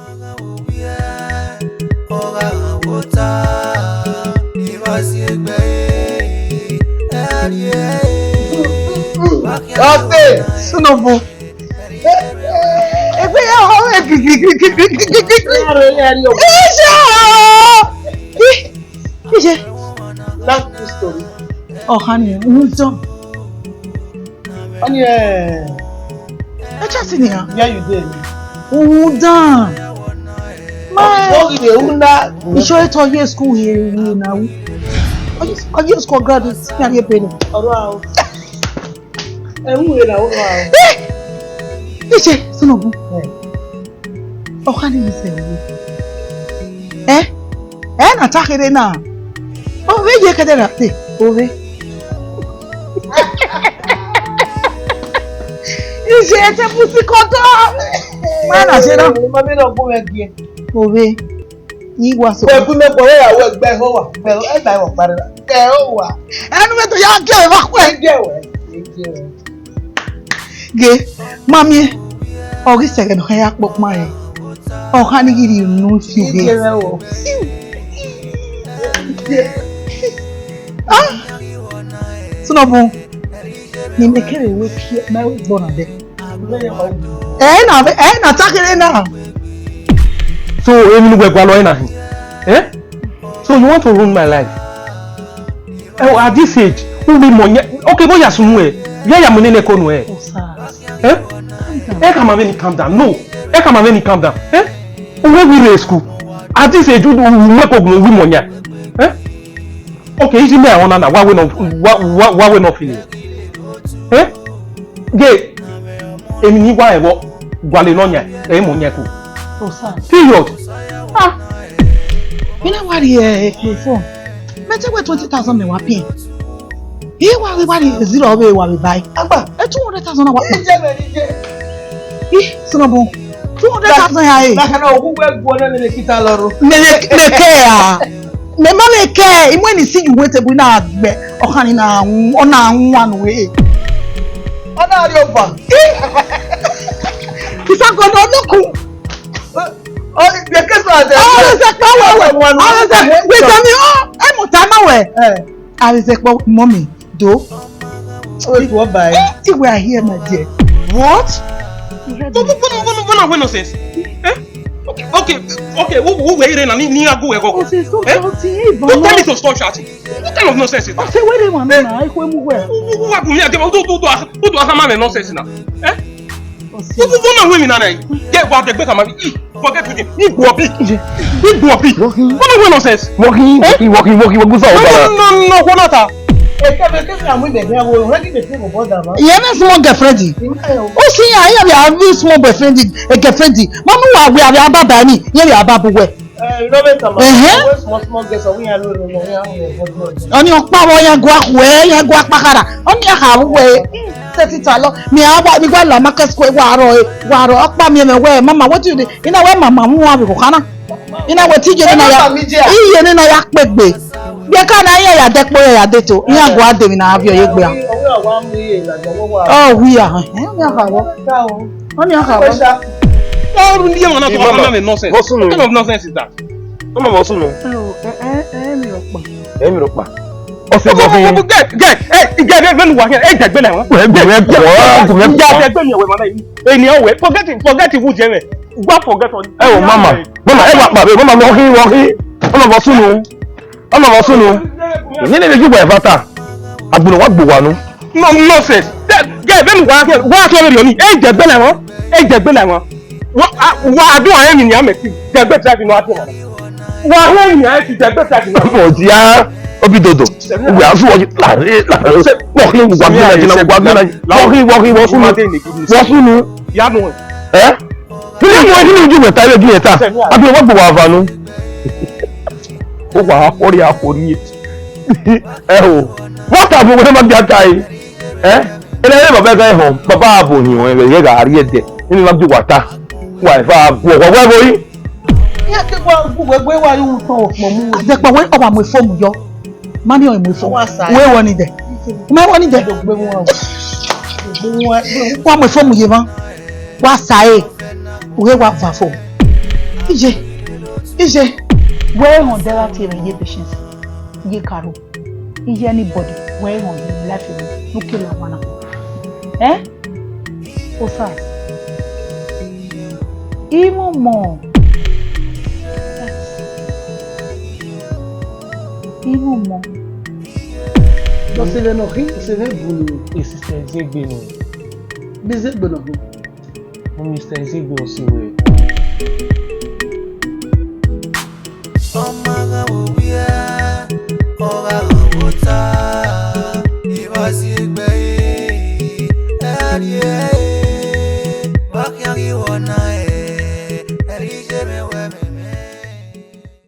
Ate, Sunobu. Love this story. Oh, honey, who's done? Honey, I just in here. yeah, you did. Who done? My, you sure it's all your school here now? Are you school graduates? Can you pay them? Wow. And who is now? Sunobu. Oh, honey, you say, na takere na. Oh, where you get that? Oh, where? You say it's a pussy cutter. Man, I said, Mommy, don't go again. oh, where? You was so. Well, put me for I work back home. Well, I don't want to go. And went to young girl, what way? Gay, Mammy. Oh, this second, I book my. Oh, honey, you know, Sunobu, you make it work here. My born a day. Na takere na. So, eh? So you want to ruin my life? Oh, at this age, who be money? Okay, boy, somewhere. Yeah, money ne kono eh. Eh? Come on, calm down. No. Come on, calm down. Eh? Where we raise school? At this age, you make up no money. Eh? Okay, easy me I wanna now. Why we not feeling? Eh? Gay. Emi ni wa ewo gwale nonya e mo nya ko. Oh, sir. Period. You know what here phone? Me take 20,000 me wa pay. Here what zero away what we buy. Agba, 200,000 na wa. Sunobu. 200,000 ya e. Na kana ogu we gbo na le kita loro. Me care. Me ma me care. Imo ni see you wait e bu na agbe. Okani na ona one way. Ona ari over. Isa go no look. Oh, the case was there. Oh, the power. Wait a minute. I'm not time away. I say, mommy, do. Wait, what by? You were here, my dear. What? What nonsense? Eh? Okay. Who were you then? Ni ago ego. Oh, say so shouting. Don't tell me to stop shouting. What kind of nonsense is that? Say where they want now? I go move where? Who are me? Who do asama nonsense now? Eh? Who na women na? Get what the better man. Forget to him. He go big. What nonsense? Walking. No, what not? Yeah, na small girlfriend. Oh, see, I have a small boyfriend, a girlfriend. Mama, we are baba ni. Here we are babu we. Small girls we are Oni okpa wo yan gwa pakara. Oni ha we. Set it along. Me aba mi gwa la market square waro okpa mi me we. Mama, what do you do? Ina we mama mu wa bi ko kana. Ina we tije na ya. Iye ni na ya pegbe. Ye ka na ya depo ya deto. Ni agwa de mi na abio ye gbe an. Oh, we are. Oni ha wo. Oni ha wo. Oh, nonsense. What kind of nonsense is that? Me okpa. Obidodo. We are so Money on my phone. Where one is there? My one is there. What my phone you want? What say? Where what for? Ije. Where on there to your patience? Ye caro. Ije anybody. Where on the life of no kill one. Eh? Ofa. Even more. Even more. Donc c'est le nourri, c'est le boulot. Et sister Zegbe no. Bizet bono. Mr. Zegbe aussi ouais. Omaga wo bia, oga